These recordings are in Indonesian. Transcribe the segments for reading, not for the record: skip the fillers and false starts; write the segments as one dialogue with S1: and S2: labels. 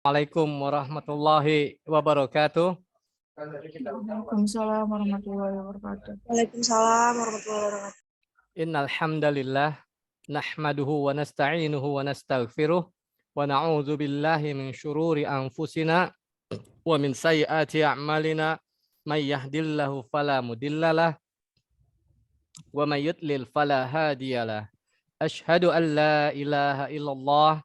S1: Assalamualaikum warahmatullahi wabarakatuh.
S2: Waalaikumsalam warahmatullahi wabarakatuh.
S3: Waalaikumsalam warahmatullahi wabarakatuh.
S1: Innal hamdalillah nahmaduhu wa nasta'inuhu wa nastaghfiruh wa na'udzu billahi min syururi anfusina wa min sayyiati a'malina may yahdihillahu fala mudhillalah wa may yudlil fala hadiyalah. Asyhadu an la ilaha illallah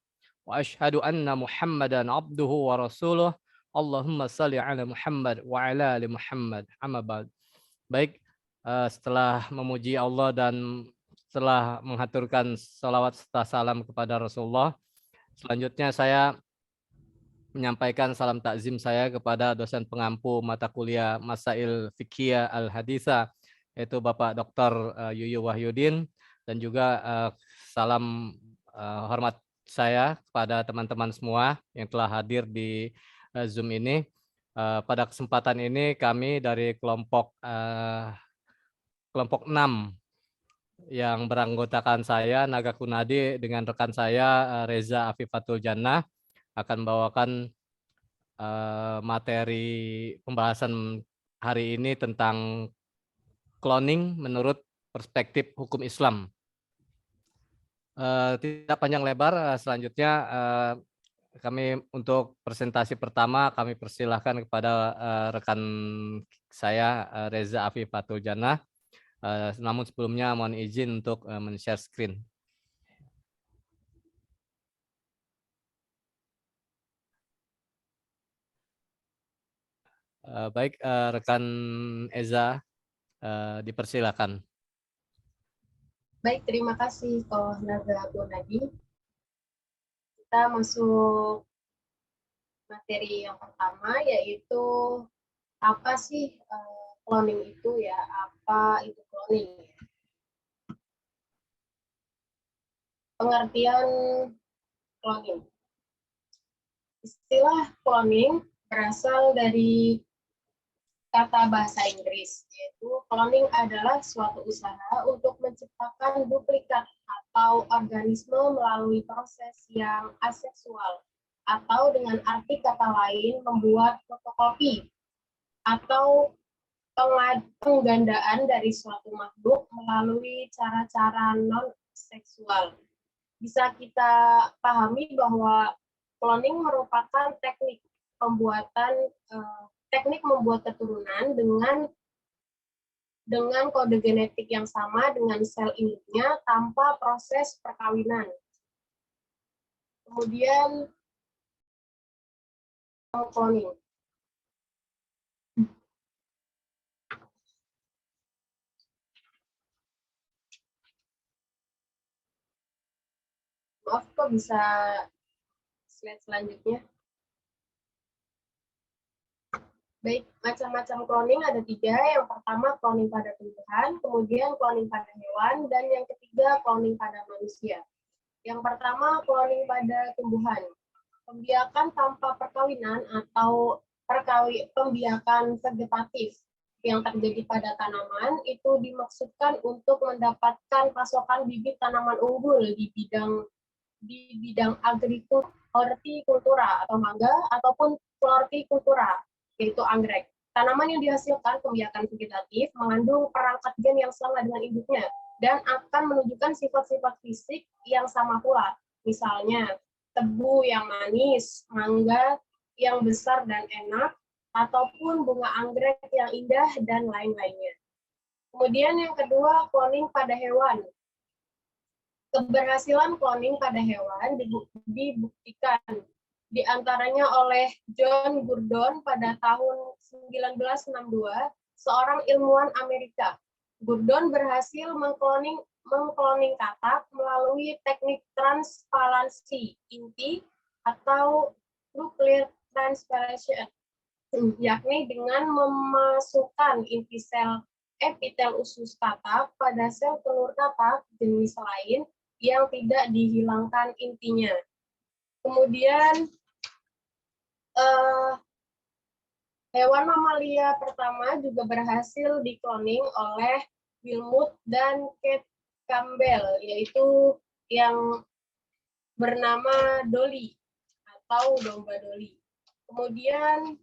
S1: wa asyhadu anna Muhammadan abduhu wa rasuluh. Allahumma salli ala Muhammad wa ala ali Muhammad. Amma ba'd. Baik, setelah memuji Allah dan setelah mengaturkan salawat serta salam kepada Rasulullah, selanjutnya saya menyampaikan salam takzim saya kepada dosen pengampu mata kuliah Masail Fiqhiyah Al-Haditha, yaitu Bapak Dr. Yuyu Wahyudin, dan juga salam hormat saya kepada teman-teman semua yang telah hadir di Zoom ini. Pada kesempatan ini kami dari kelompok 6 yang beranggotakan saya Naga Kunadi dengan rekan saya Reza Afifatul Jannah akan membawakan materi pembahasan hari ini tentang cloning menurut perspektif hukum Islam. Tidak panjang lebar, selanjutnya kami untuk presentasi pertama kami persilahkan kepada rekan saya Reza Afifatul Jannah. Namun sebelumnya mohon izin untuk men-share screen. Baik, rekan Eza, dipersilakan.
S3: Baik, terima kasih Ko Naga Kunadi. Kita masuk materi yang pertama, yaitu apa sih cloning itu ya? Apa itu cloning? Pengertian cloning. Istilah cloning berasal dari kata bahasa Inggris, yaitu cloning adalah suatu usaha untuk menciptakan duplikat atau organisme melalui proses yang aseksual, atau dengan arti kata lain membuat fotokopi atau penggandaan dari suatu makhluk melalui cara-cara non-seksual. Bisa kita pahami bahwa cloning merupakan teknik membuat keturunan dengan kode genetik yang sama dengan sel induknya tanpa proses perkawinan. Kemudian cloning. Maaf, kok bisa slide selanjutnya? Baik, macam-macam cloning ada 3. Yang pertama cloning pada tumbuhan, kemudian cloning pada hewan, dan yang ketiga cloning pada manusia. Yang pertama cloning pada tumbuhan. Pembiakan tanpa perkawinan atau pembiakan vegetatif yang terjadi pada tanaman itu dimaksudkan untuk mendapatkan pasokan bibit tanaman unggul di bidang hortikultura atau mangga ataupun flortikultura, yaitu anggrek. Tanaman yang dihasilkan pembiakan vegetatif mengandung perangkat gen yang sama dengan induknya dan akan menunjukkan sifat-sifat fisik yang sama pula. Misalnya, tebu yang manis, mangga yang besar dan enak, ataupun bunga anggrek yang indah, dan lain-lainnya. Kemudian yang kedua, cloning pada hewan. Keberhasilan cloning pada hewan dibuktikan di antaranya oleh John Gurdon pada tahun 1962, seorang ilmuwan Amerika. Gurdon berhasil mengkloning katak melalui teknik transparansi inti atau nuclear transpiration, yakni dengan memasukkan inti sel epitel usus katak pada sel telur katak jenis lain yang tidak dihilangkan intinya. Kemudian hewan mamalia pertama juga berhasil dikloning oleh Wilmut dan Kate Campbell, yaitu yang bernama Dolly atau domba doli. Kemudian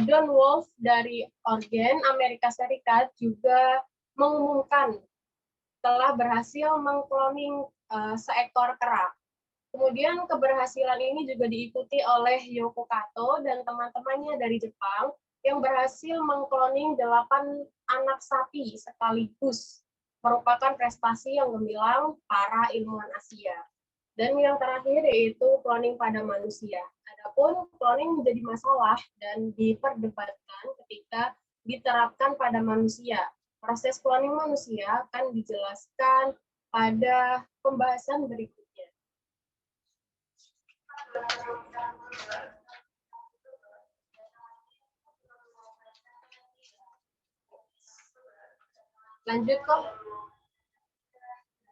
S3: Don Wolf dari Oregon, Amerika Serikat juga mengumumkan telah berhasil mengkloning seekor kera. Kemudian keberhasilan ini juga diikuti oleh Yoko Kato dan teman-temannya dari Jepang yang berhasil mengkloning 8 anak sapi sekaligus, merupakan prestasi yang gemilang para ilmuwan Asia. Dan yang terakhir yaitu cloning pada manusia. Adapun cloning menjadi masalah dan diperdebatkan ketika diterapkan pada manusia. Proses cloning manusia akan dijelaskan pada pembahasan berikutnya. Lanjut kok.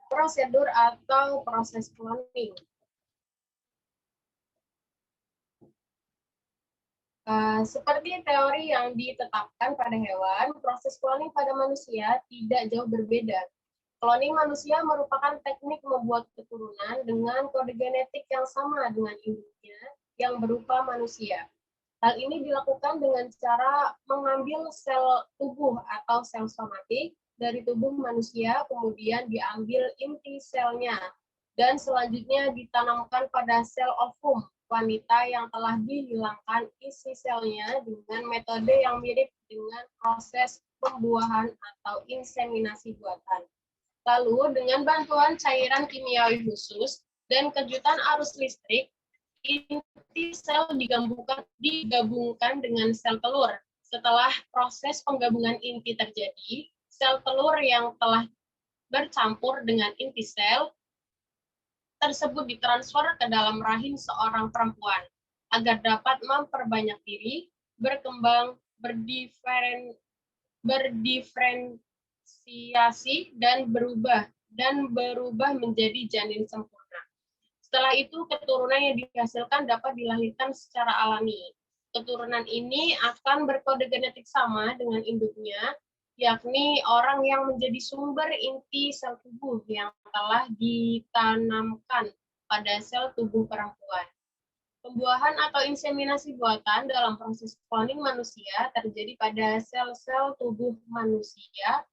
S3: Prosedur atau proses cloning. Seperti teori yang ditetapkan pada hewan, proses cloning pada manusia tidak jauh berbeda. Cloning manusia merupakan teknik membuat keturunan dengan kode genetik yang sama dengan induknya yang berupa manusia. Hal ini dilakukan dengan cara mengambil sel tubuh atau sel somatik dari tubuh manusia, kemudian diambil inti selnya, dan selanjutnya ditanamkan pada sel ovum wanita yang telah dihilangkan isi selnya dengan metode yang mirip dengan proses pembuahan atau inseminasi buatan. Lalu dengan bantuan cairan kimiawi khusus dan kejutan arus listrik, inti sel digabungkan dengan sel telur. Setelah proses penggabungan inti terjadi, sel telur yang telah bercampur dengan inti sel tersebut ditransfer ke dalam rahim seorang perempuan agar dapat memperbanyak diri, berkembang, berdiferensiasi dan berubah menjadi janin sempurna. Setelah itu keturunan yang dihasilkan dapat dilahirkan secara alami. Keturunan ini akan berkode genetik sama dengan induknya, yakni orang yang menjadi sumber inti sel tubuh yang telah ditanamkan pada sel tubuh perempuan. Pembuahan atau inseminasi buatan dalam proses cloning manusia terjadi pada sel-sel tubuh manusia,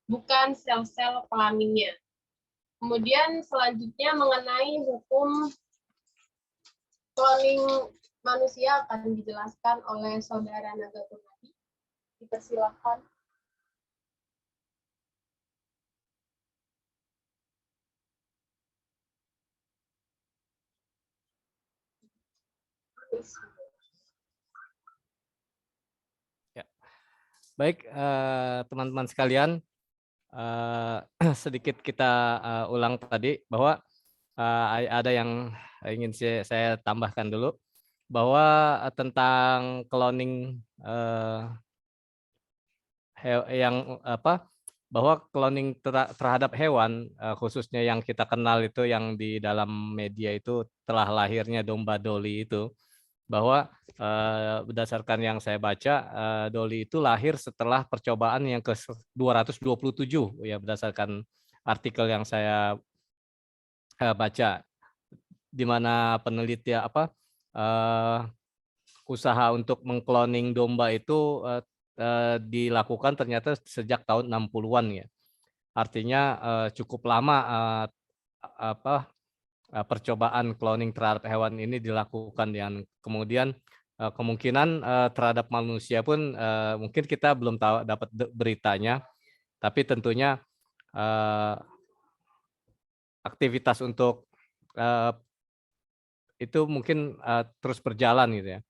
S3: bukan sel-sel kelaminnya. Kemudian selanjutnya mengenai hukum cloning manusia akan dijelaskan oleh Saudara Naga Purnadi. Dipersilakan.
S1: Ya. Baik, teman-teman sekalian, sedikit kita ulang tadi bahwa ada yang ingin saya tambahkan dulu bahwa tentang cloning bahwa cloning terhadap hewan, khususnya yang kita kenal itu yang di dalam media itu telah lahirnya domba doli itu, bahwa berdasarkan yang saya baca, doli itu lahir setelah percobaan yang ke-227 ya, berdasarkan artikel yang saya baca, di mana peneliti usaha untuk mengkloning domba itu dilakukan ternyata sejak tahun 60-an ya. Artinya cukup lama percobaan cloning terhadap hewan ini dilakukan, dan kemudian kemungkinan terhadap manusia pun mungkin kita belum tahu dapat beritanya, tapi tentunya aktivitas untuk itu mungkin terus berjalan gitu ya.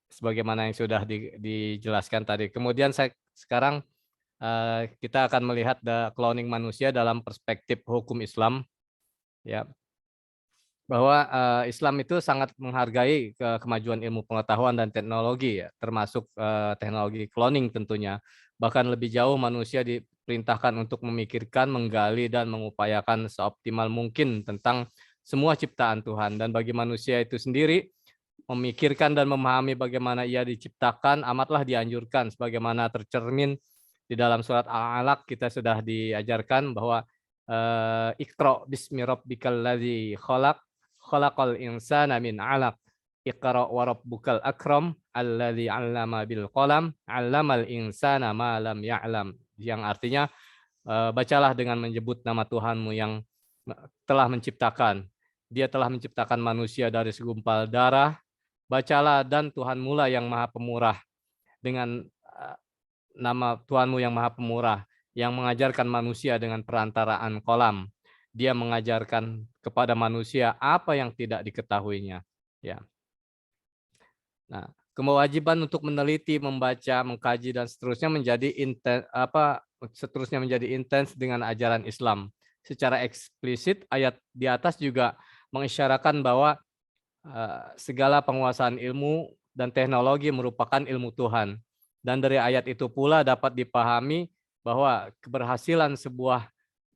S1: Sebagaimana yang sudah dijelaskan tadi. Kemudian sekarang kita akan melihat cloning manusia dalam perspektif hukum Islam, ya, bahwa Islam itu sangat menghargai kemajuan ilmu pengetahuan dan teknologi, ya, termasuk teknologi cloning tentunya. Bahkan lebih jauh manusia diperintahkan untuk memikirkan, menggali, dan mengupayakan seoptimal mungkin tentang semua ciptaan Tuhan. Dan bagi manusia itu sendiri, memikirkan dan memahami bagaimana ia diciptakan amatlah dianjurkan, sebagaimana tercermin di dalam surat Al-Alaq. Kita sudah diajarkan bahwa Iqra bismi rabbikal ladzi khalaq khalaqal insana min 'alaq. Iqra wa rabbukal akram alladzi 'allama bil qalam 'allamal insana ma lam ya'lam. Yang artinya bacalah dengan menyebut nama Tuhanmu yang telah menciptakan. Dia telah menciptakan manusia dari segumpal darah. Bacalah dan Tuhanmu lah yang Maha Pemurah, dengan nama Tuhanmu yang Maha Pemurah, yang mengajarkan manusia dengan perantaraan kolam. Dia mengajarkan kepada manusia apa yang tidak diketahuinya. Ya. Nah, kewajiban untuk meneliti, membaca, mengkaji dan seterusnya menjadi intens dengan ajaran Islam. Secara eksplisit ayat di atas juga mengisyaratkan bahwa segala penguasaan ilmu dan teknologi merupakan ilmu Tuhan. Dan dari ayat itu pula dapat dipahami bahwa keberhasilan sebuah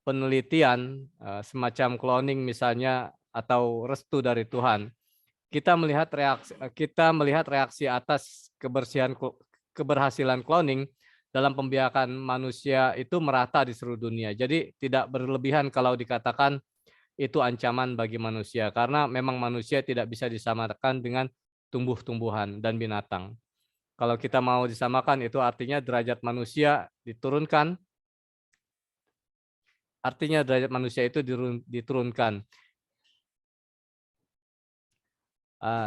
S1: penelitian semacam cloning misalnya atau restu dari Tuhan, kita melihat reaksi atas keberhasilan cloning dalam pembiakan manusia itu merata di seluruh dunia. Jadi tidak berlebihan kalau dikatakan itu ancaman bagi manusia, karena memang manusia tidak bisa disamakan dengan tumbuh-tumbuhan dan binatang. Kalau kita mau disamakan, itu artinya derajat manusia diturunkan, diturunkan.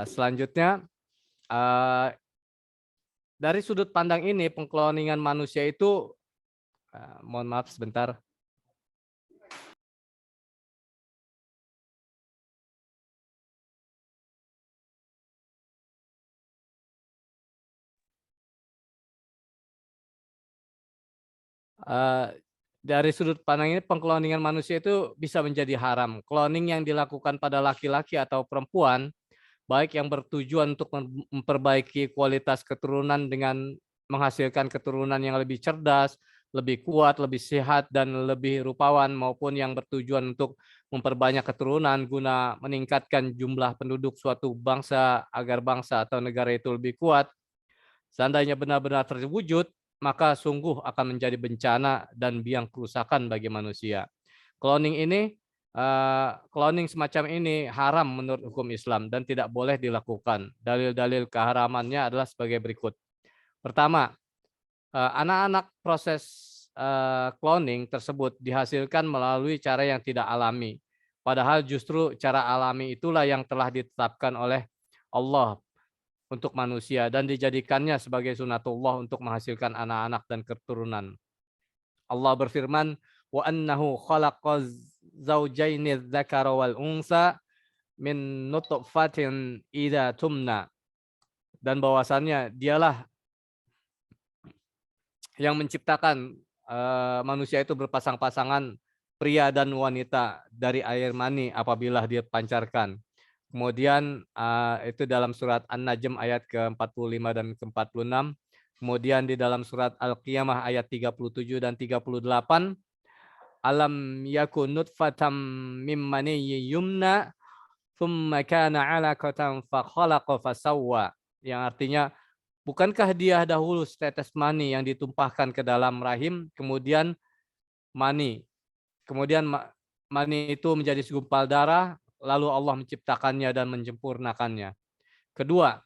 S1: Selanjutnya, dari sudut pandang ini, pengkloningan manusia itu, mohon maaf sebentar. Dari sudut pandang ini, pengkloningan manusia itu bisa menjadi haram. Cloning yang dilakukan pada laki-laki atau perempuan, baik yang bertujuan untuk memperbaiki kualitas keturunan dengan menghasilkan keturunan yang lebih cerdas, lebih kuat, lebih sehat, dan lebih rupawan, maupun yang bertujuan untuk memperbanyak keturunan guna meningkatkan jumlah penduduk suatu bangsa agar bangsa atau negara itu lebih kuat. Seandainya benar-benar terwujud, maka sungguh akan menjadi bencana dan biang kerusakan bagi manusia. Cloning semacam ini haram menurut hukum Islam dan tidak boleh dilakukan. Dalil-dalil keharamannya adalah sebagai berikut. Pertama, anak-anak proses cloning tersebut dihasilkan melalui cara yang tidak alami. Padahal justru cara alami itulah yang telah ditetapkan oleh Allah untuk manusia dan dijadikannya sebagai sunatullah untuk menghasilkan anak-anak dan keturunan. Allah berfirman, wa annahu khalaqaz zaujaini dzakara wal unsa min nutfatin idza tumna. Dan bahwasannya dialah yang menciptakan manusia itu berpasang-pasangan pria dan wanita dari air mani apabila dia pancarkan. Kemudian itu dalam surat An-Najm ayat ke-45 dan ke-46. Kemudian di dalam surat Al-Qiyamah ayat 37 dan 38. Alam yakun nutfatam mim maniyyin yumna thumma kana 'alaqatan fa khalaqa fasawwa. Yang artinya, bukankah dia dahulu setetes mani yang ditumpahkan ke dalam rahim, kemudian mani itu menjadi segumpal darah, lalu Allah menciptakannya dan menyempurnakannya. Kedua,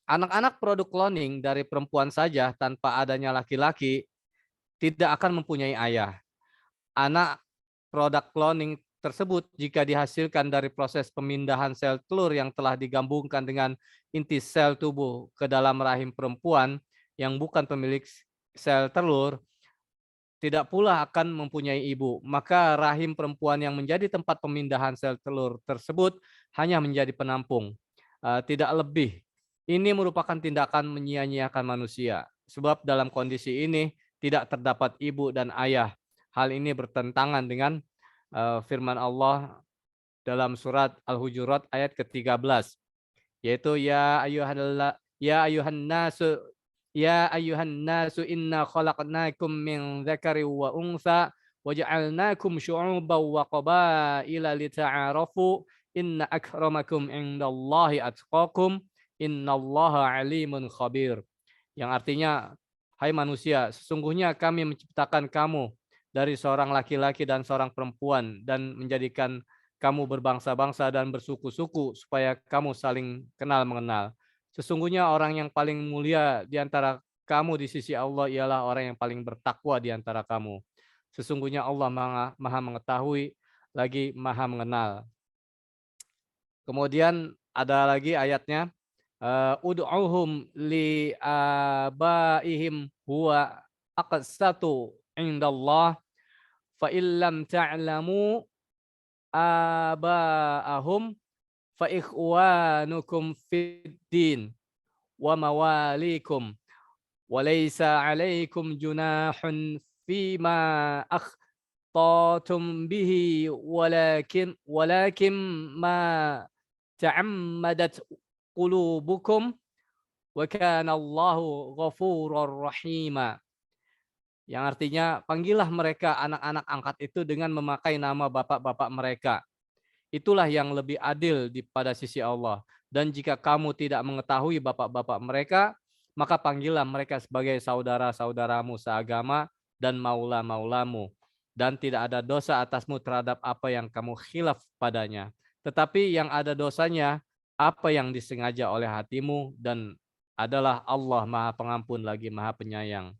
S1: anak-anak produk cloning dari perempuan saja tanpa adanya laki-laki tidak akan mempunyai ayah. Anak produk cloning tersebut jika dihasilkan dari proses pemindahan sel telur yang telah digabungkan dengan inti sel tubuh ke dalam rahim perempuan yang bukan pemilik sel telur, tidak pula akan mempunyai ibu. Maka rahim perempuan yang menjadi tempat pemindahan sel telur tersebut hanya menjadi penampung, tidak lebih. Ini merupakan tindakan menyia-nyiakan manusia. Sebab dalam kondisi ini tidak terdapat ibu dan ayah. Hal ini bertentangan dengan firman Allah dalam surat Al-Hujurat ayat ke-13, yaitu ya ayuhan nasu inna khalaqnakum min dzakari wa untha waja'alnakum syu'uban wa qabaila lita'arafu inna akramakum indallahi atqakum innallaha alimun khabir. Yang artinya, hai manusia, sesungguhnya kami menciptakan kamu dari seorang laki-laki dan seorang perempuan dan menjadikan kamu berbangsa-bangsa dan bersuku-suku, supaya kamu saling kenal mengenal. Sesungguhnya orang yang paling mulia di antara kamu di sisi Allah ialah orang yang paling bertakwa di antara kamu. Sesungguhnya Allah maha mengetahui lagi maha mengenal. Kemudian ada lagi ayatnya, ud'uhum li abaihim huwa aqsatu indallah fa illam ta'lamu aba'ahum fa ikhwanukum fid din wa mawalikum wa laysa 'alaikum junahun fima akhtatum bihi walakin ma ta'ammadat qulubukum wa kana Allahu ghafurur rahima. Yang artinya, panggillah mereka anak-anak angkat itu dengan memakai nama bapak-bapak mereka. Itulah yang lebih adil pada sisi Allah. Dan jika kamu tidak mengetahui bapak-bapak mereka, maka panggillah mereka sebagai saudara-saudaramu seagama dan maula-maulamu. Dan tidak ada dosa atasmu terhadap apa yang kamu khilaf padanya. Tetapi yang ada dosanya, apa yang disengaja oleh hatimu, dan adalah Allah Maha Pengampun lagi Maha Penyayang.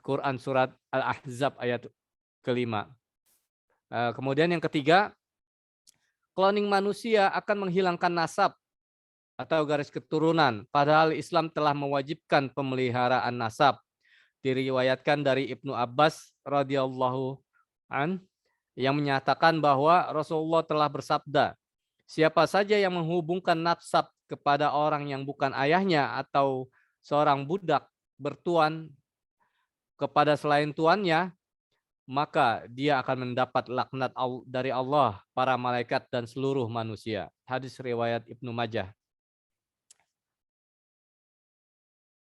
S1: Quran surat Al-Ahzab ayat kelima. Kemudian yang ketiga, cloning manusia akan menghilangkan nasab atau garis keturunan, padahal Islam telah mewajibkan pemeliharaan nasab. Diriwayatkan dari Ibnu Abbas radhiyallahu an yang menyatakan bahwa Rasulullah telah bersabda, siapa saja yang menghubungkan nasab kepada orang yang bukan ayahnya atau seorang budak bertuan kepada selain tuannya, maka dia akan mendapat laknat dari Allah, para malaikat, dan seluruh manusia. Hadis riwayat Ibnu Majah.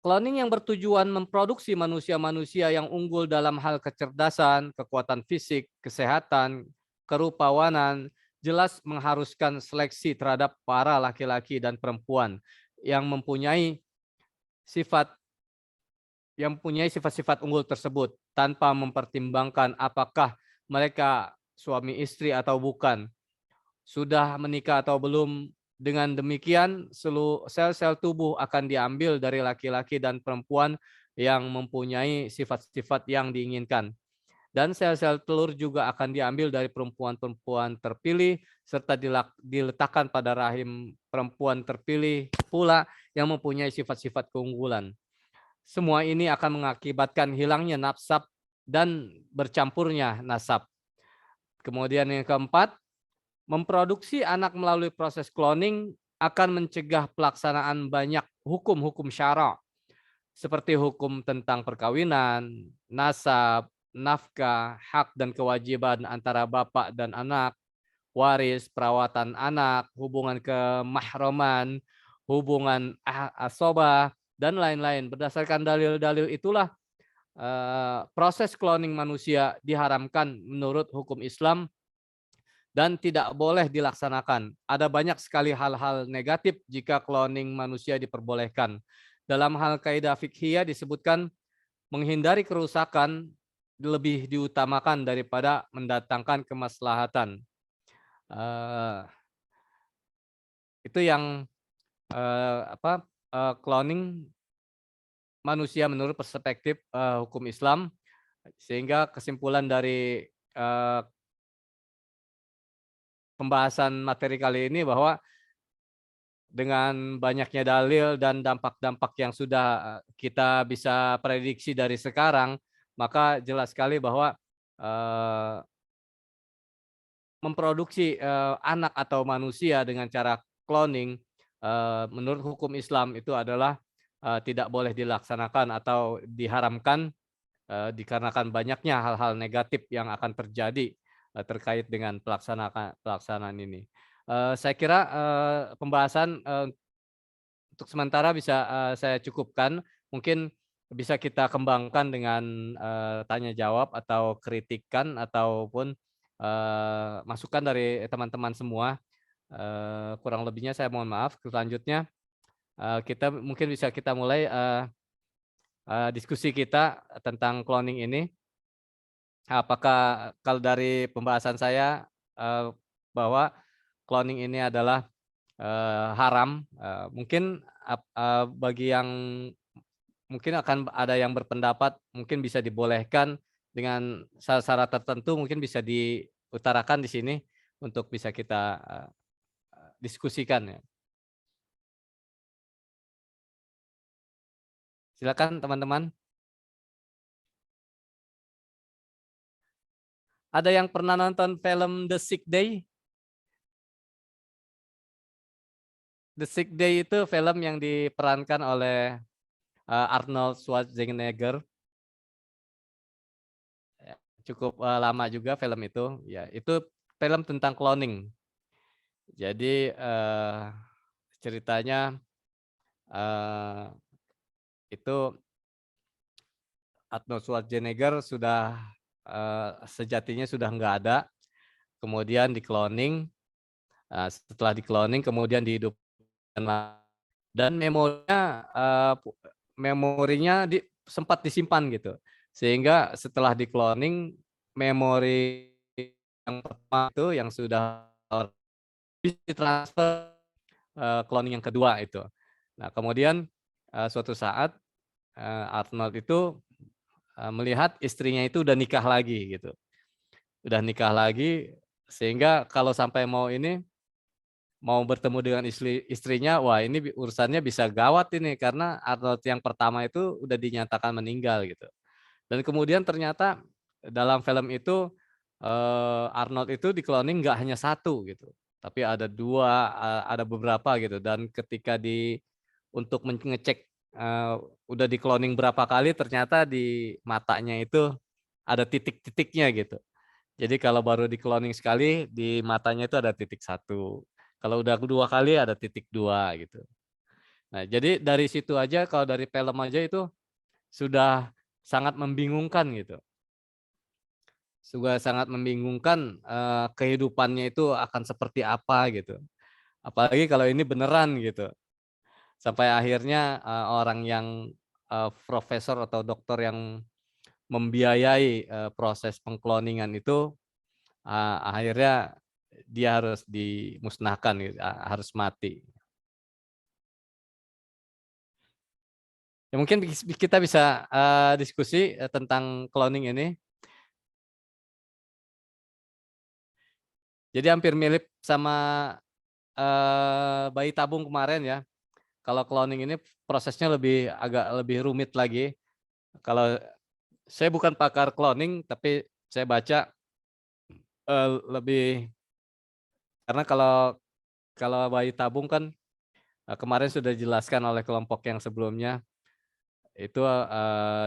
S1: Cloning yang bertujuan memproduksi manusia-manusia yang unggul dalam hal kecerdasan, kekuatan fisik, kesehatan, kerupawanan, jelas mengharuskan seleksi terhadap para laki-laki dan perempuan yang mempunyai sifat-sifat unggul tersebut tanpa mempertimbangkan apakah mereka suami istri atau bukan, sudah menikah atau belum. Dengan demikian, seluruh sel-sel tubuh akan diambil dari laki-laki dan perempuan yang mempunyai sifat-sifat yang diinginkan. Dan sel-sel telur juga akan diambil dari perempuan-perempuan terpilih serta diletakkan pada rahim perempuan terpilih pula yang mempunyai sifat-sifat keunggulan. Semua ini akan mengakibatkan hilangnya nasab dan bercampurnya nasab. Kemudian yang keempat, memproduksi anak melalui proses cloning akan mencegah pelaksanaan banyak hukum-hukum syara seperti hukum tentang perkawinan, nasab, nafkah, hak dan kewajiban antara bapak dan anak, waris, perawatan anak, hubungan kemahraman, hubungan asobah, dan lain-lain. Berdasarkan dalil-dalil itulah proses cloning manusia diharamkan menurut hukum Islam dan tidak boleh dilaksanakan. Ada banyak sekali hal-hal negatif jika cloning manusia diperbolehkan. Dalam hal kaidah fikhiyah disebutkan menghindari kerusakan lebih diutamakan daripada mendatangkan kemaslahatan. Itu yang cloning manusia menurut perspektif hukum Islam. Sehingga kesimpulan dari pembahasan materi kali ini bahwa dengan banyaknya dalil dan dampak-dampak yang sudah kita bisa prediksi dari sekarang, maka jelas sekali bahwa memproduksi anak atau manusia dengan cara cloning menurut hukum Islam itu adalah tidak boleh dilaksanakan atau diharamkan dikarenakan banyaknya hal-hal negatif yang akan terjadi terkait dengan pelaksanaan ini. Saya kira pembahasan untuk sementara bisa saya cukupkan. Mungkin bisa kita kembangkan dengan tanya jawab atau kritikan ataupun masukan dari teman-teman semua. Kurang lebihnya saya mohon maaf. Selanjutnya kita mungkin bisa kita mulai diskusi kita tentang cloning ini. Apakah kalau dari pembahasan saya bahwa cloning ini adalah haram. Mungkin bagi yang mungkin akan ada yang berpendapat mungkin bisa dibolehkan dengan syarat-syarat tertentu, mungkin bisa diutarakan di sini untuk bisa kita diskusikan ya. Silakan teman-teman. Ada yang pernah nonton film The Sick Day? The Sick Day itu film yang diperankan oleh Arnold Schwarzenegger. Ya, cukup lama juga film itu. Ya, itu film tentang cloning. Jadi ceritanya itu Arnold Schwarzenegger sudah sejatinya sudah nggak ada, kemudian di-cloning, setelah di-cloning kemudian dihidupkan dan memorinya sempat disimpan gitu. Sehingga setelah di-cloning memori yang pertama itu yang sudah ditransfer cloning yang kedua itu. Nah, kemudian suatu saat Arnold itu melihat istrinya itu udah nikah lagi gitu. Udah nikah lagi sehingga kalau sampai mau bertemu dengan istrinya, wah ini urusannya bisa gawat ini karena Arnold yang pertama itu udah dinyatakan meninggal gitu. Dan kemudian ternyata dalam film itu Arnold itu di-cloning nggak hanya satu gitu, tapi ada dua, ada beberapa gitu. Dan ketika untuk mengecek udah di-cloning berapa kali, ternyata di matanya itu ada titik-titiknya gitu. Jadi kalau baru di-cloning sekali, di matanya itu ada titik satu. Kalau udah kedua kali ada titik dua gitu. Nah, jadi dari situ aja kalau dari film aja itu sudah sangat membingungkan gitu. Sudah sangat membingungkan kehidupannya itu akan seperti apa gitu. Apalagi kalau ini beneran gitu. Sampai akhirnya orang yang profesor atau dokter yang membiayai proses pengkloningan itu akhirnya dia harus dimusnahkan gitu, harus mati. Ya mungkin kita bisa diskusi tentang cloning ini. Jadi hampir mirip sama bayi tabung kemarin ya. Kalau cloning ini prosesnya agak lebih rumit lagi. Kalau saya bukan pakar cloning, tapi saya baca lebih karena kalau bayi tabung kan kemarin sudah dijelaskan oleh kelompok yang sebelumnya itu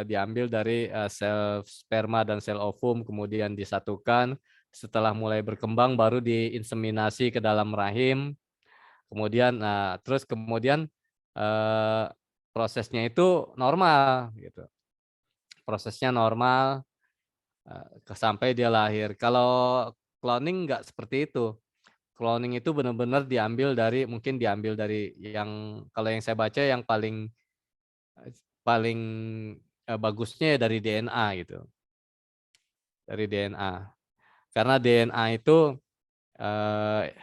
S1: diambil dari sel sperma dan sel ovum kemudian disatukan, setelah mulai berkembang baru diinseminasi ke dalam rahim, kemudian terus kemudian eee, prosesnya itu normal gitu, prosesnya normal, sampai dia lahir. Kalau cloning nggak seperti itu. Cloning itu benar-benar diambil dari yang kalau yang saya baca yang paling paling, bagusnya ya dari DNA gitu, dari DNA. Karena DNA itu, eee,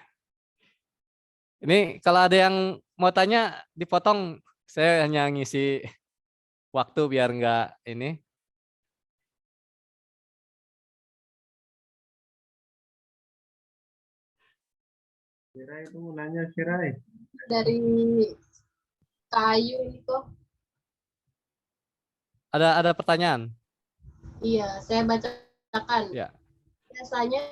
S1: ini kalau ada yang mau tanya dipotong, saya hanya ngisi waktu biar nggak ini.
S2: Sirai itu mau nanya Sirai.
S3: Dari kayu itu.
S1: Ada pertanyaan?
S3: Iya, saya bacakan.
S1: Ya.
S3: Biasanya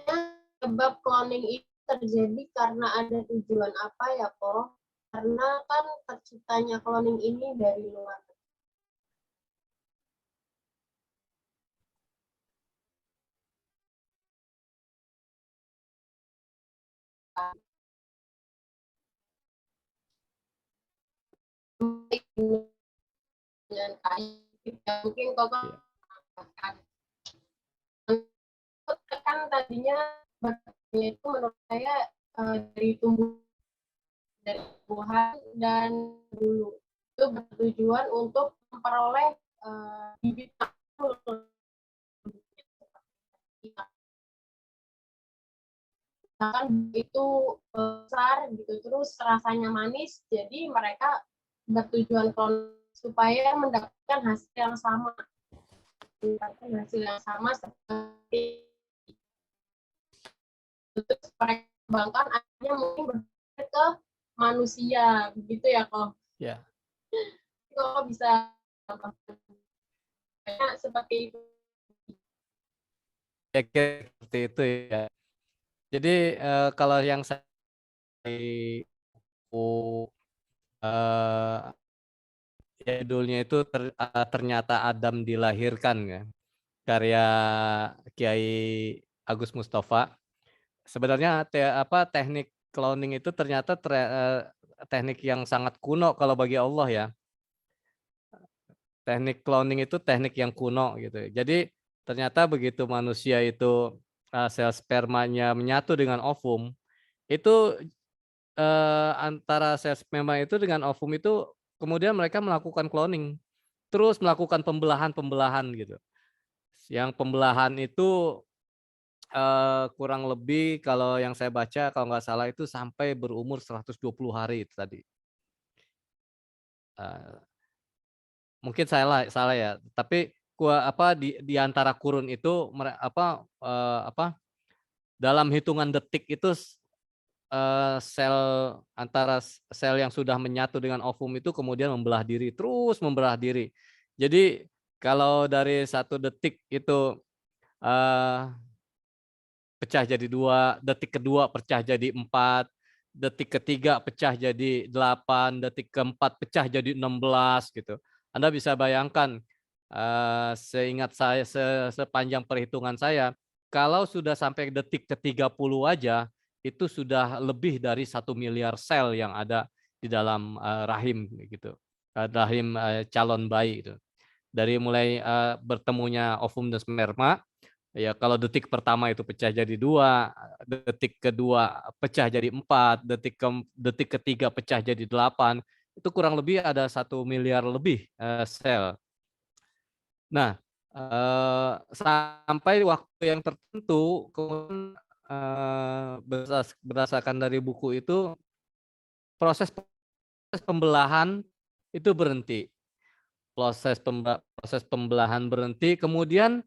S3: sebab cloning itu terjadi karena ada tujuan apa ya, Po? Karena kan terciptanya cloning ini dari luar. Dengan kayu, mungkin kok
S1: Iya.
S3: kan tadinya itu menurut saya dari tumbuhan dan dulu itu bertujuan untuk memperoleh bibit Bahkan itu besar gitu, terus rasanya manis, jadi mereka bertujuan cloning supaya mendapatkan hasil yang sama, seperti terus mereka kembangkan akhirnya mungkin berpikir ke manusia, begitu ya kok.
S1: Ya.
S3: Kok bisa seperti itu.
S1: Ya, seperti itu ya. Jadi kalau yang saya judulnya itu ternyata Adam dilahirkan ya, karya Kiai Agus Mustafa. Sebenarnya teknik cloning itu ternyata teknik yang sangat kuno kalau bagi Allah ya. Teknik cloning itu teknik yang kuno gitu. Jadi ternyata begitu manusia itu sel spermanya menyatu dengan ovum, itu antara sel sperma itu dengan ovum itu kemudian mereka melakukan cloning, terus melakukan pembelahan-pembelahan gitu. Yang pembelahan itu kurang lebih kalau yang saya baca kalau nggak salah itu sampai berumur 120 hari itu tadi. Mungkin salah ya, tapi di antara kurun itu dalam hitungan detik itu sel antara sel yang sudah menyatu dengan ovum itu kemudian membelah diri, terus membelah diri. Jadi kalau dari 1 detik itu eee, pecah jadi 2, detik kedua pecah jadi 4, detik ketiga pecah jadi 8, detik keempat pecah jadi 16 gitu. Anda bisa bayangkan, seingat saya sepanjang perhitungan saya, kalau sudah sampai detik ke-30 aja, itu sudah lebih dari 1 miliar sel yang ada di dalam, rahim gitu, rahim, calon bayi itu. Dari mulai, bertemunya ovum dan sperma, ya kalau detik pertama itu pecah jadi 2, detik kedua pecah jadi 4, detik ketiga pecah jadi 8, itu kurang lebih ada 1 miliar lebih, sel. Nah, sampai waktu yang tertentu kemudian, berdasarkan dari buku itu proses pembelahan itu berhenti, proses pembelahan berhenti, kemudian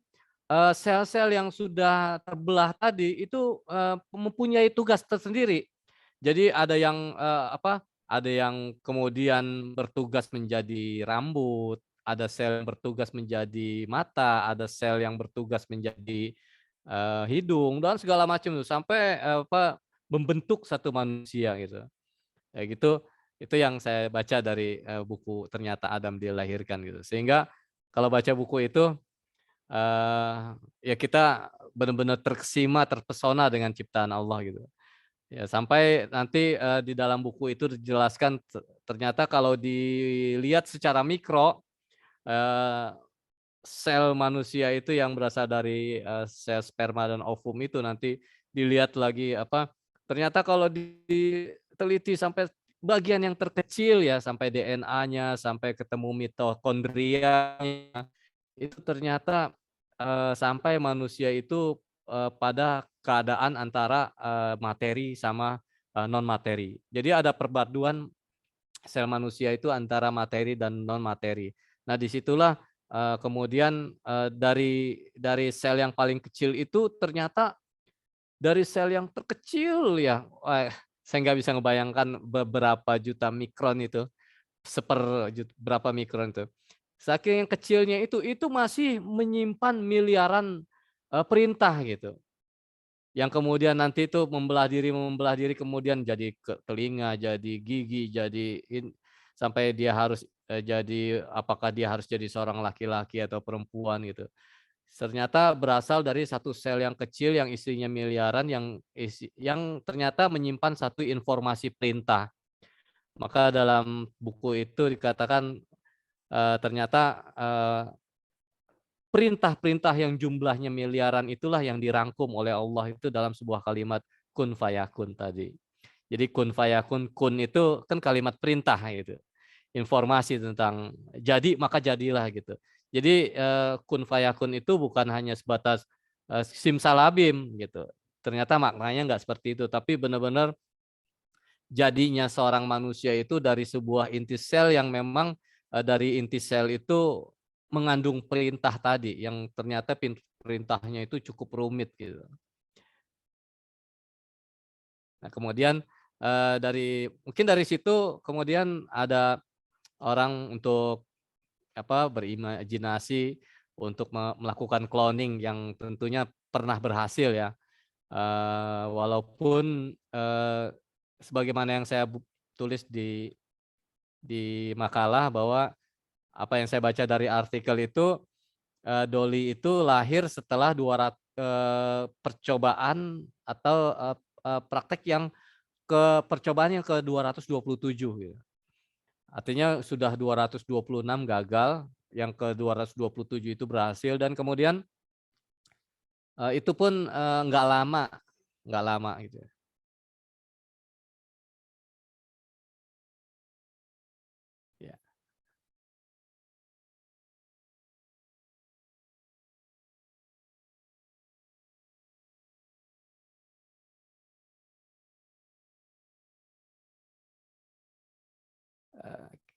S1: sel-sel yang sudah terbelah tadi itu, mempunyai tugas tersendiri. Jadi ada yang kemudian bertugas menjadi rambut, ada sel yang bertugas menjadi mata, ada sel yang bertugas menjadi, hidung dan segala macam tuh sampai, membentuk satu manusia gitu. Kayak gitu, itu yang saya baca dari, buku Ternyata Adam Dilahirkan gitu. Sehingga kalau baca buku itu ya kita benar-benar terkesima, terpesona dengan ciptaan Allah gitu. Ya sampai nanti, di dalam buku itu dijelaskan ternyata kalau dilihat secara mikro, eee, sel manusia itu yang berasal dari, sel sperma dan ovum itu nanti dilihat lagi ternyata kalau diteliti sampai bagian yang terkecil ya, sampai DNA-nya, sampai ketemu mitokondrianya, itu ternyata, sampai manusia itu, pada keadaan antara, materi sama, non materi. Jadi ada perpaduan sel manusia itu antara materi dan non materi. Nah disitulah kemudian, dari sel yang paling kecil itu ternyata dari sel yang terkecil ya, saya nggak bisa ngebayangkan beberapa juta mikron itu, berapa mikron itu. Saking yang kecilnya itu masih menyimpan miliaran, perintah gitu. Yang kemudian nanti itu membelah diri kemudian jadi telinga, jadi gigi, sampai dia harus, apakah dia harus jadi seorang laki-laki atau perempuan gitu. Ternyata berasal dari satu sel yang kecil yang isinya miliaran yang ternyata menyimpan satu informasi perintah. Maka dalam buku itu dikatakan, ternyata, perintah-perintah yang jumlahnya miliaran itulah yang dirangkum oleh Allah itu dalam sebuah kalimat kun fayakun tadi. Jadi kun fayakun, kun itu kan kalimat perintah gitu. Informasi tentang jadi maka jadilah gitu. Jadi kun fayakun itu bukan hanya sebatas simsalabim gitu. ternyata maknanya nggak seperti itu, tapi benar-benar jadinya seorang manusia itu dari sebuah inti sel yang memang dari inti sel itu mengandung perintah tadi yang ternyata perintahnya itu cukup rumit gitu. Nah, kemudian mungkin dari situ kemudian ada orang untuk berimajinasi untuk melakukan cloning yang tentunya pernah berhasil ya. Walaupun sebagaimana yang saya tulis di makalah bahwa apa yang saya baca dari artikel itu, Dolly itu lahir setelah percobaan atau praktek yang percobaan yang ke-227 gitu. Artinya sudah 226 gagal, yang ke-227 itu berhasil dan kemudian itu pun nggak lama gitu ya. Ya.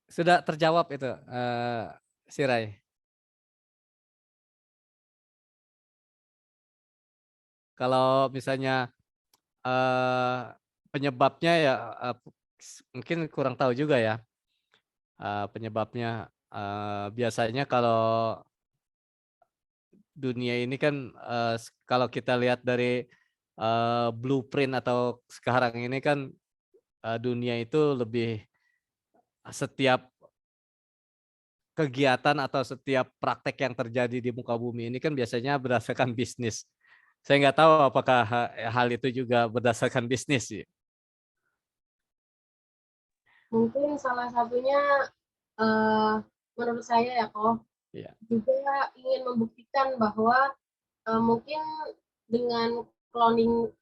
S1: Sudah terjawab itu, Sirai. Kalau misalnya penyebabnya ya mungkin kurang tahu juga ya penyebabnya. Biasanya kalau dunia ini kan kalau kita lihat dari blueprint atau sekarang ini kan dunia itu lebih setiap kegiatan atau setiap praktek yang terjadi di muka bumi ini kan biasanya berdasarkan bisnis. Saya nggak tahu apakah hal itu juga berdasarkan bisnis sih.
S3: Mungkin salah satunya menurut saya ya kok
S1: Iya.
S3: juga ingin membuktikan bahwa mungkin dengan cloning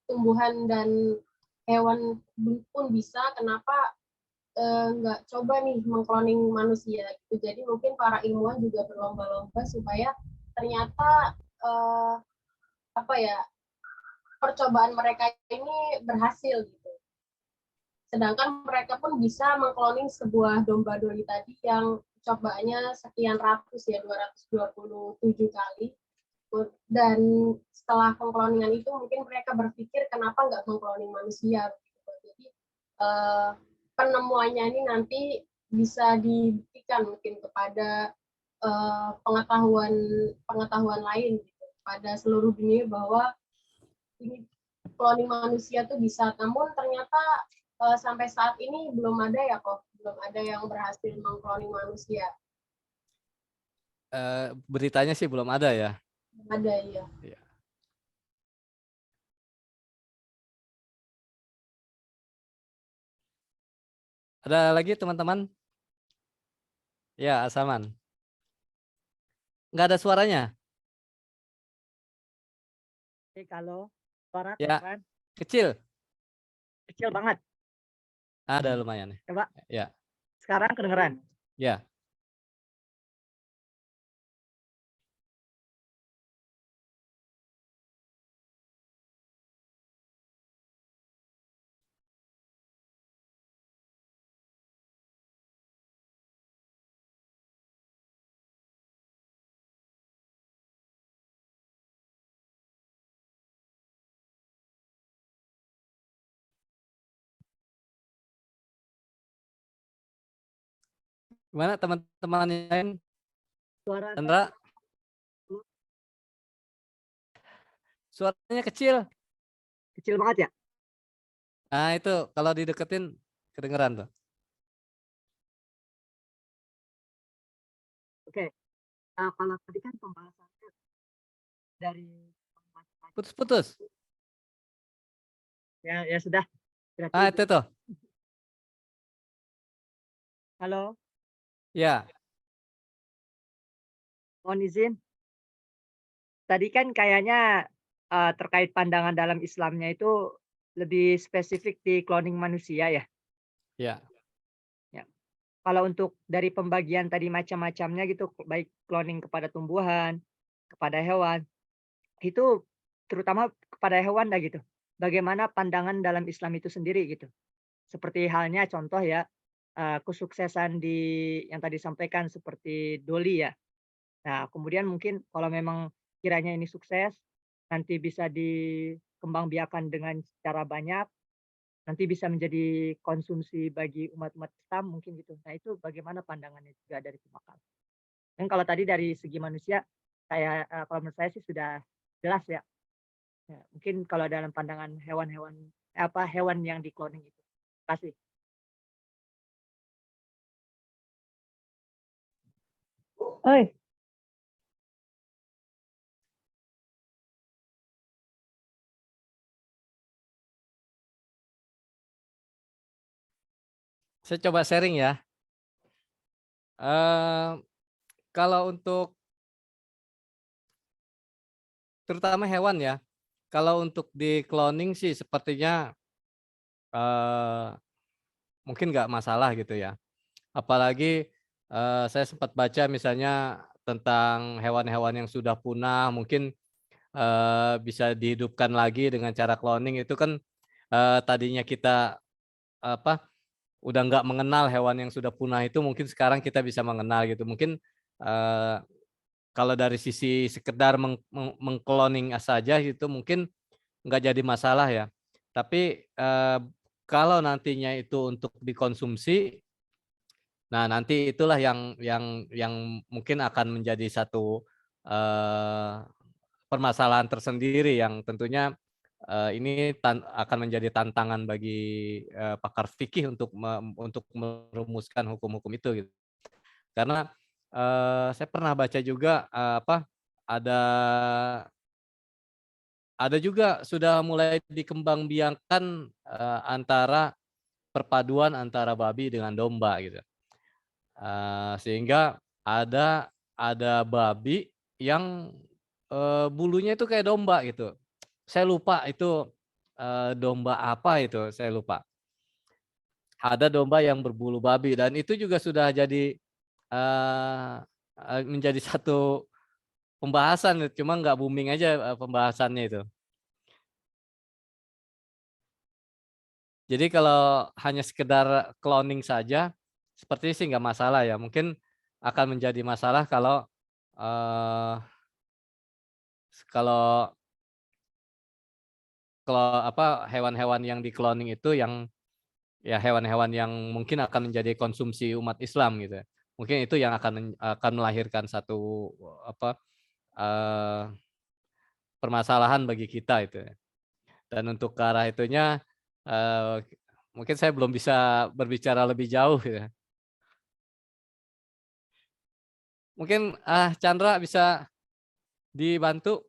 S3: tumbuhan dan hewan pun bisa, kenapa nggak coba nih mengkloning manusia gitu. Jadi mungkin para ilmuwan juga berlomba-lomba supaya ternyata percobaan mereka ini berhasil gitu. Sedangkan mereka pun bisa mengkloning sebuah domba Dolly tadi yang cobaannya sekian ratus ya, 227 kali. Dan setelah pengkloningan itu mungkin mereka berpikir kenapa nggak mengkloning manusia. Jadi penemuannya ini nanti bisa dibuktikan mungkin kepada pengetahuan lain gitu, pada seluruh dunia bahwa ini cloning manusia tuh bisa. Namun ternyata sampai saat ini belum ada ya kok, belum ada yang berhasil mengcloning manusia.
S1: Beritanya sih belum ada ya.
S3: Belum ada ya.
S1: Iya. Ada lagi teman-teman? Ya, Asaman. Nggak ada suaranya.
S4: Oke, kalau suara
S1: Ya,
S4: kedengeran
S1: kecil.
S4: kecil banget.
S1: Ada lumayan.
S4: Coba
S1: Ya,
S4: sekarang kedengeran.
S1: ya. Gimana teman-teman yang lain?
S4: Suara
S1: Chandra? Suaranya kecil.
S4: kecil banget ya.
S1: Nah, itu kalau dideketin kedengeran tuh.
S4: Oke. Kalau tadi kan pembahasannya dari
S1: Putus-putus.
S4: ya sudah. Berarti
S1: Ah, itu tuh.
S4: halo,
S1: Ya,
S4: mohon izin. Tadi kan kayaknya terkait pandangan dalam Islamnya itu lebih spesifik di cloning manusia ya.
S1: ya.
S4: Ya. Kalau untuk dari pembagian tadi macam-macamnya gitu, baik cloning kepada tumbuhan, kepada hewan, itu terutama kepada hewan dah gitu. Bagaimana pandangan dalam Islam itu sendiri gitu. Seperti halnya contoh ya, kesuksesan yang tadi sampaikan seperti Dolly ya. Nah, kemudian mungkin kalau memang kiranya ini sukses, nanti bisa dikembangbiakan dengan cara banyak, nanti bisa menjadi konsumsi bagi umat-umat Islam mungkin gitu. Nah, itu bagaimana pandangannya juga dari pemakar? Dan kalau tadi dari segi manusia, kalau menurut saya sih sudah jelas ya. Ya, mungkin kalau dalam pandangan hewan yang di-cloning itu. Terima kasih. Oi.
S1: Saya coba sharing ya. Kalau untuk terutama hewan ya, kalau untuk di cloning sih sepertinya mungkin nggak masalah gitu ya. Apalagi saya sempat baca misalnya tentang hewan-hewan yang sudah punah, mungkin bisa dihidupkan lagi dengan cara cloning itu kan tadinya kita apa udah nggak mengenal hewan yang sudah punah itu, mungkin sekarang kita bisa mengenal gitu. Mungkin kalau dari sisi sekedar meng-cloning saja itu mungkin nggak jadi masalah ya. Tapi kalau nantinya itu untuk dikonsumsi, nah nanti itulah yang mungkin akan menjadi satu permasalahan tersendiri yang tentunya ini akan menjadi tantangan bagi pakar fikih untuk merumuskan hukum-hukum itu gitu. Karena saya pernah baca juga ada ada juga sudah mulai dikembangbiakkan perpaduan antara babi dengan domba gitu. Sehingga ada babi yang bulunya itu kayak domba gitu. Saya lupa itu domba apa itu, saya lupa. Ada domba yang berbulu babi dan itu juga sudah jadi menjadi satu pembahasan, cuma nggak booming aja pembahasannya itu. Jadi kalau hanya sekedar cloning saja, sepertinya sih nggak masalah ya. Mungkin akan menjadi masalah kalau eh, kalau hewan-hewan yang di-cloning itu yang ya hewan-hewan yang mungkin akan menjadi konsumsi umat Islam gitu ya. Mungkin itu yang akan melahirkan satu eh, permasalahan bagi kita itu ya. Dan untuk ke arah itunya eh, mungkin saya belum bisa berbicara lebih jauh gitu ya. Mungkin Chandra bisa dibantu.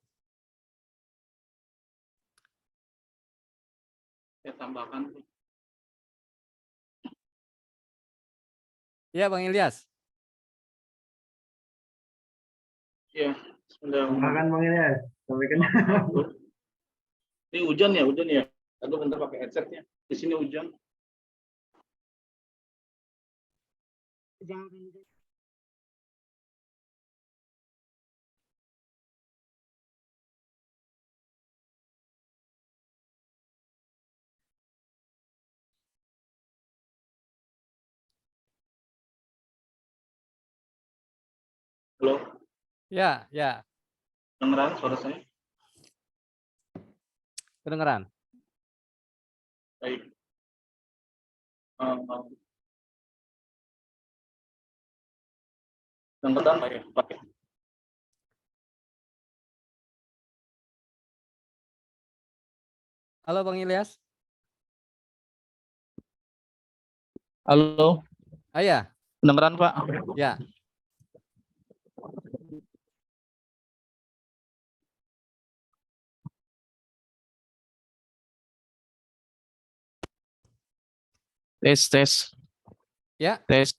S2: Saya tambahkan.
S1: Ya, Bang Ilyas.
S2: Ya, tambahkan Bang Ilyas. Sampaikan. Ini hujan ya. Aduh, bentar pakai headsetnya. Di sini hujan. Halo,
S1: Ya, ya,
S2: dengeran suara saya?
S1: kedengeran.
S2: Baik. Dengeran pakai.
S1: Halo Bang Ilyas.
S2: Halo,
S1: Ya,
S2: dengeran Pak?
S1: ya.
S2: Tes.
S1: Ya.
S2: Tes.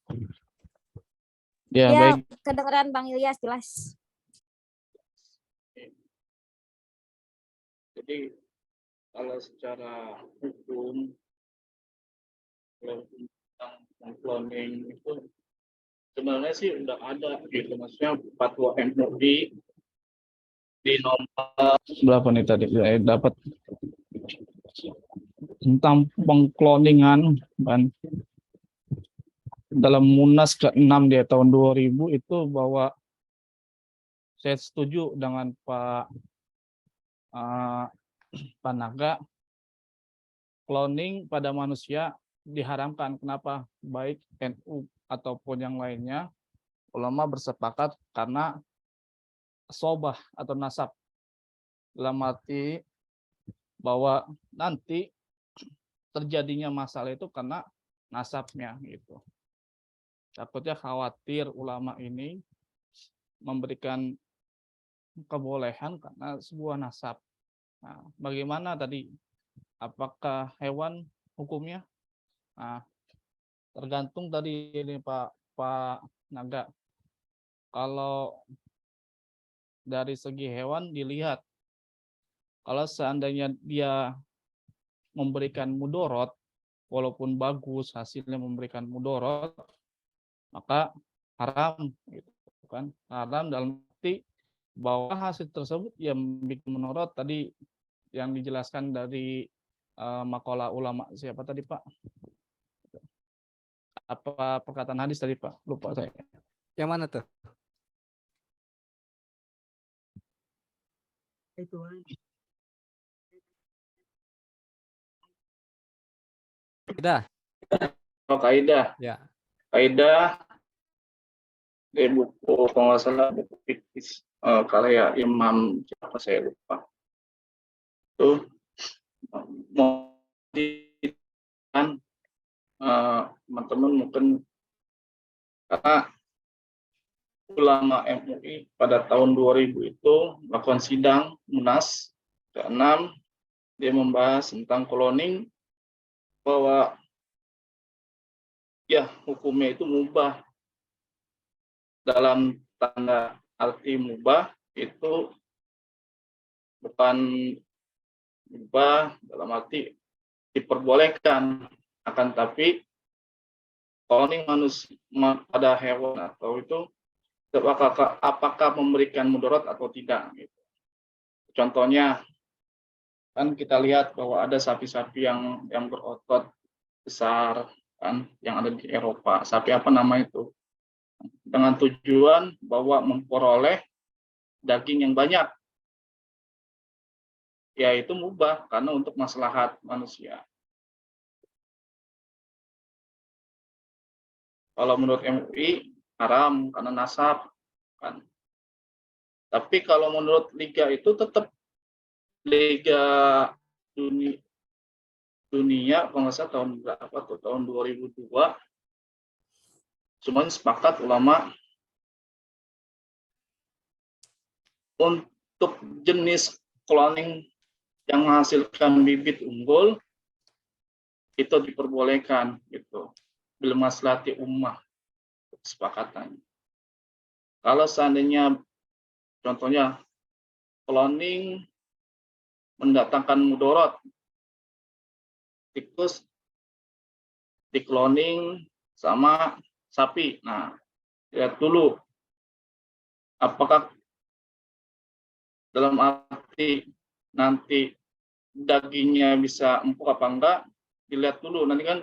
S2: Ya,
S5: Ya,
S2: baik.
S5: kedengeran Bang Ilyas jelas.
S2: Jadi kalau secara hukum, kalau tentang cloning itu sebenarnya sih udah ada gitu, maksudnya fatwa MUI Di nomor berapa nih tadi? Saya dapat tentang pengkloningan kan dalam Munas ke-6 di tahun 2000 itu bahwa saya setuju dengan Pak Naga, cloning pada manusia diharamkan. Kenapa? Baik NU ataupun yang lainnya, ulama bersepakat karena sobah atau nasab. Dalam arti bahwa nanti terjadinya masalah itu karena nasabnya gitu. Takutnya khawatir ulama ini memberikan kebolehan karena sebuah nasab. Nah, bagaimana tadi? Apakah hewan hukumnya? Nah, tergantung tadi ini Pak Naga. Kalau dari segi hewan dilihat, kalau seandainya dia memberikan mudorot, walaupun bagus hasilnya memberikan mudorot, maka haram, gitu kan? Haram dalam arti bahwa hasil tersebut yang bikin menurut tadi yang dijelaskan dari makalah ulama siapa tadi Pak? Apa perkataan hadis tadi Pak? Lupa saya.
S1: Yang mana tuh?
S4: Itu.
S1: Kaidah.
S2: Oh, kaidah.
S1: Ya.
S2: Kaidah di buku kalau nggak salah buku fikih karya Imam siapa saya lupa. Itu mau kan teman-teman mungkin karena ulama MUI pada tahun 2000 itu melakukan sidang Munas ke-6, dia membahas tentang cloning bahwa ya hukumnya itu mubah. Dalam tanda arti mubah itu bukan mubah dalam arti diperbolehkan, akan tapi cloning manusia pada hewan atau itu apakah memberikan mudarat atau tidak gitu. Contohnya kan kita lihat bahwa ada sapi-sapi yang berotot besar kan yang ada di Eropa. Sapi apa nama itu? Dengan tujuan bahwa memperoleh daging yang banyak. Ya itu mubah karena untuk maslahat manusia. Kalau menurut MUI haram karena nasab kan. Tapi kalau menurut liga itu tetap liga dunia kalau nggak salah tahun berapa tuh, tahun 2002 semuanya sepakat ulama untuk jenis cloning yang menghasilkan bibit unggul itu diperbolehkan gitu, bil maslahati ummah, kesepakatannya. Kalau seandainya contohnya cloning mendatangkan mudarat, tikus dikloning sama sapi. Nah, lihat dulu apakah dalam arti nanti dagingnya bisa empuk apa enggak, dilihat dulu. Nanti kan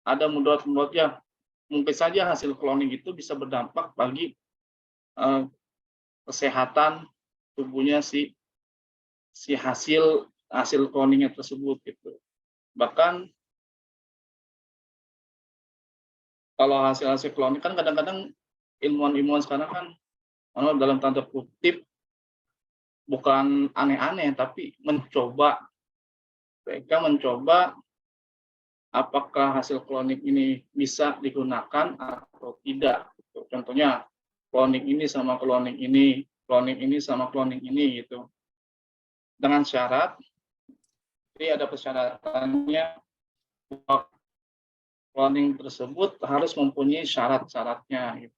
S2: ada mudarat-mudaratnya. Mungkin saja hasil cloning itu bisa berdampak bagi kesehatan tubuhnya si hasil cloningnya tersebut gitu. Bahkan kalau hasil cloning kan kadang-kadang ilmuwan sekarang kan dalam tanda kutip bukan aneh-aneh tapi mereka mencoba apakah hasil cloning ini bisa digunakan atau tidak. Contohnya cloning ini sama cloning ini, cloning ini sama cloning ini gitu. Dengan syarat, jadi ada persyaratannya, cloning tersebut harus mempunyai syarat-syaratnya, gitu.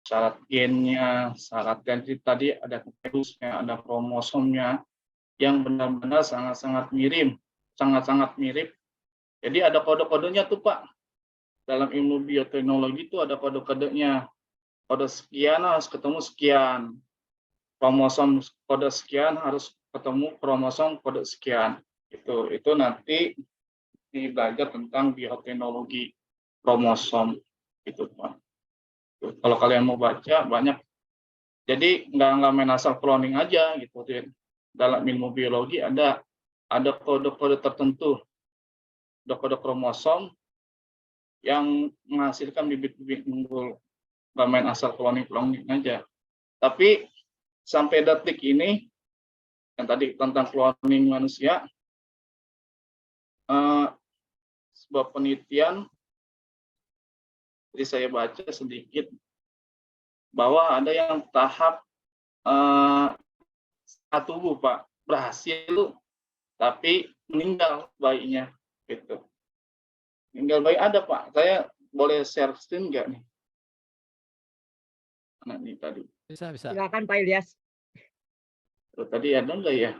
S2: Syarat gennya, syarat ganti tadi ada virusnya, ada kromosomnya, yang benar-benar sangat-sangat mirip. Jadi ada kode-kodenya tuh Pak. Dalam ilmu bioteknologi itu ada kode-kodenya. Kode sekian harus ketemu sekian. kromosom kode sekian harus ketemu kromosom kode sekian. Itu nanti belajar tentang bioteknologi kromosom itu, Pak. Kalau kalian mau baca banyak. Jadi nggak main asal cloning aja gitu. Dalam ilmu biologi ada kode-kode tertentu, kode kromosom yang menghasilkan bibit-bibit unggul. Nggak main asal cloning aja. Tapi sampai detik ini yang tadi tentang cloning manusia, sebuah penelitian, jadi saya baca sedikit bahwa ada yang tahap tubuh, Pak, berhasil tapi meninggal bayinya gitu. Meninggal bayi ada, Pak. Saya boleh share screen nggak nih? Nah, ini tadi.
S1: Bisa.
S4: Silakan Pak Ilyas.
S2: Tadi ada nggak ya?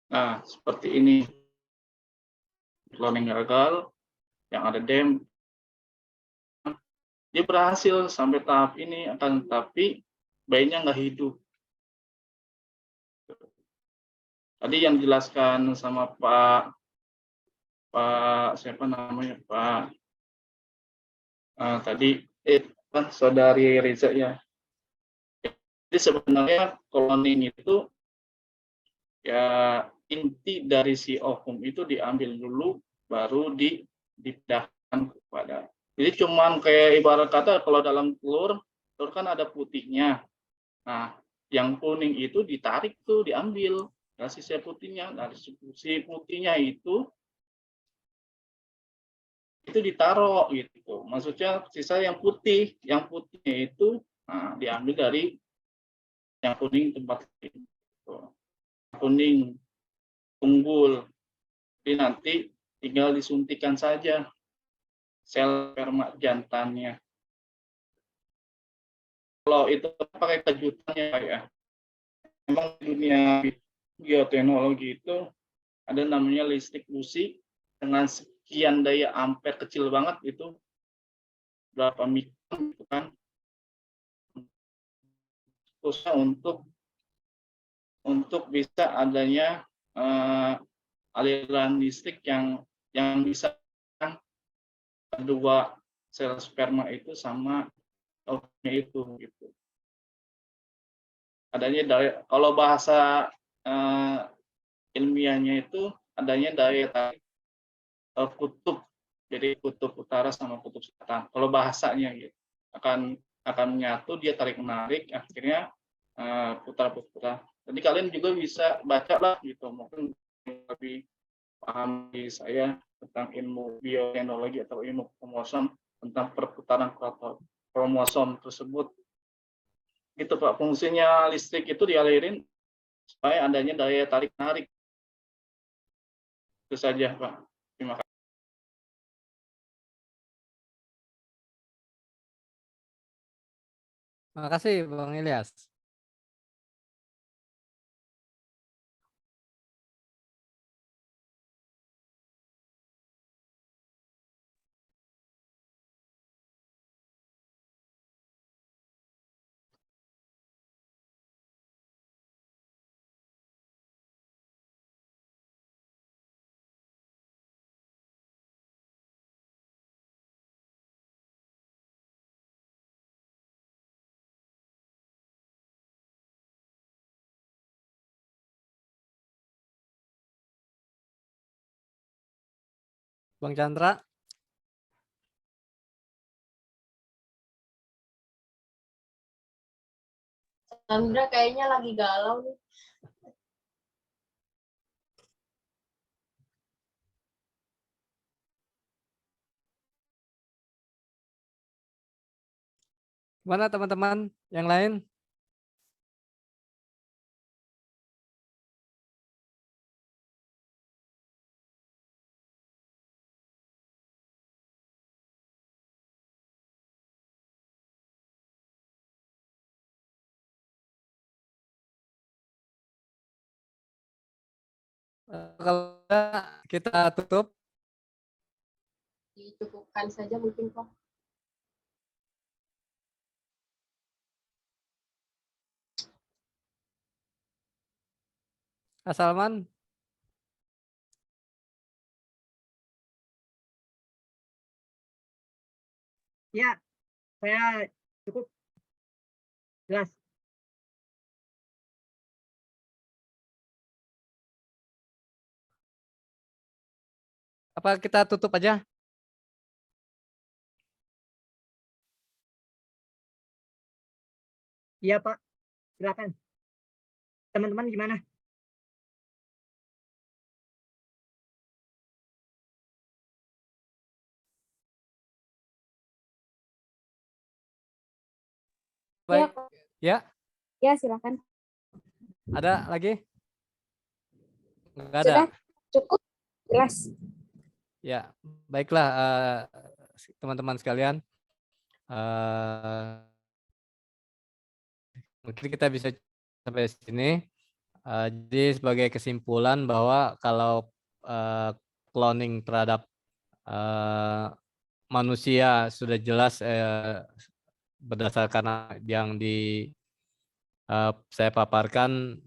S2: Nah, seperti ini. Cloning gagal, yang ada dem. Dia berhasil sampai tahap ini, akan tetapi bayinya nggak hidup. Tadi yang dijelaskan sama Pak siapa namanya, Pak tadi saudari Reza ya. Jadi sebenarnya cloning itu ya inti dari si ovum itu diambil dulu baru dipindahkan kepada. Jadi cuman kayak ibarat kata kalau dalam telur kan ada putihnya. Nah, yang kuning itu ditarik tuh, diambil dari sisa putihnya. Dari si putihnya itu ditaruh gitu. Maksudnya sisa yang putihnya itu diambil dari yang kuning tempat itu. Kuning unggul. Jadi nanti tinggal disuntikan saja sel sperma jantannya. Kalau itu pakai kejutannya ya. Memang dunia bioteknologi itu ada namanya listrik busi dengan sekian daya ampere kecil banget itu berapa mikron gitu kan, khususnya untuk bisa adanya aliran listrik yang bisa kedua sel sperma itu sama ovumnya itu gitu. Adanya dari, kalau bahasa ilmiahnya itu adanya daya tarik kutub, jadi kutub utara sama kutub selatan. Kalau bahasanya gitu akan menyatu, dia tarik menarik, akhirnya putar-putar. Jadi kalian juga bisa baca lah gitu, mungkin lebih paham di saya tentang ilmu bioteknologi atau ilmu kromosom tentang perputaran kromosom tersebut. Gitu Pak, fungsinya listrik itu dialirin supaya adanya daya tarik menarik. Itu saja Pak. Terima kasih.
S1: Terima kasih Bang Ilyas. Bang Chandra.
S3: Sandra kayaknya lagi galau nih.
S1: Mana teman-teman yang lain? Kalau kita tutup.
S3: Dicukupkan saja mungkin Prof.
S1: Salman.
S4: Ya, saya cukup jelas.
S1: Apa kita tutup aja?
S4: Iya Pak, silakan. Teman-teman gimana?
S1: Baik. Ya,
S5: Ya, silakan.
S1: ada lagi? Enggak ada.
S5: Sudah cukup jelas.
S1: Ya, baiklah teman-teman sekalian. Mungkin kita bisa sampai sini. Jadi sebagai kesimpulan bahwa kalau cloning terhadap manusia sudah jelas berdasarkan yang saya paparkan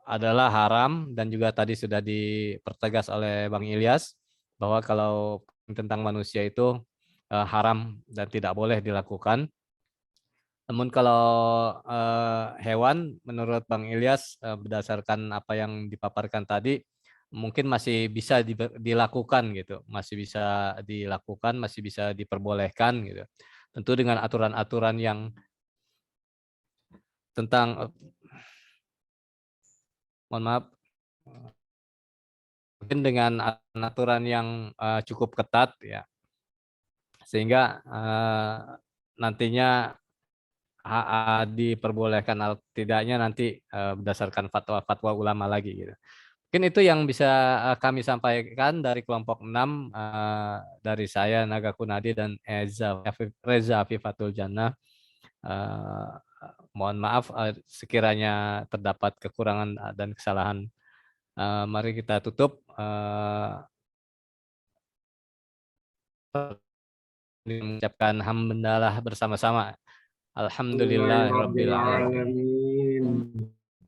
S1: adalah haram, dan juga tadi sudah dipertegas oleh Bang Ilyas bahwa kalau tentang manusia itu haram dan tidak boleh dilakukan. Namun kalau hewan, menurut Bang Ilyas, berdasarkan apa yang dipaparkan tadi, mungkin masih bisa dilakukan gitu, masih bisa dilakukan, masih bisa diperbolehkan gitu. Tentu dengan aturan-aturan yang tentang, mohon maaf, mungkin dengan aturan yang cukup ketat ya, sehingga nantinya diperbolehkan atau tidaknya nanti berdasarkan fatwa-fatwa ulama lagi gitu. Mungkin itu yang bisa kami sampaikan dari kelompok 6 dari saya Naga Kunadi dan Reza Afifatul Jannah. Mohon maaf sekiranya terdapat kekurangan dan kesalahan. Mari kita tutup. Mengucapkan hamdalah bersama-sama. Alhamdulillahirabbil alamin.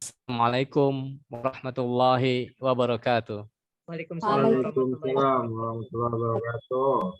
S1: Assalamualaikum warahmatullahi wabarakatuh.
S4: Waalaikumsalam warahmatullahi wabarakatuh.
S6: Waalaikumsalam warahmatullahi wabarakatuh.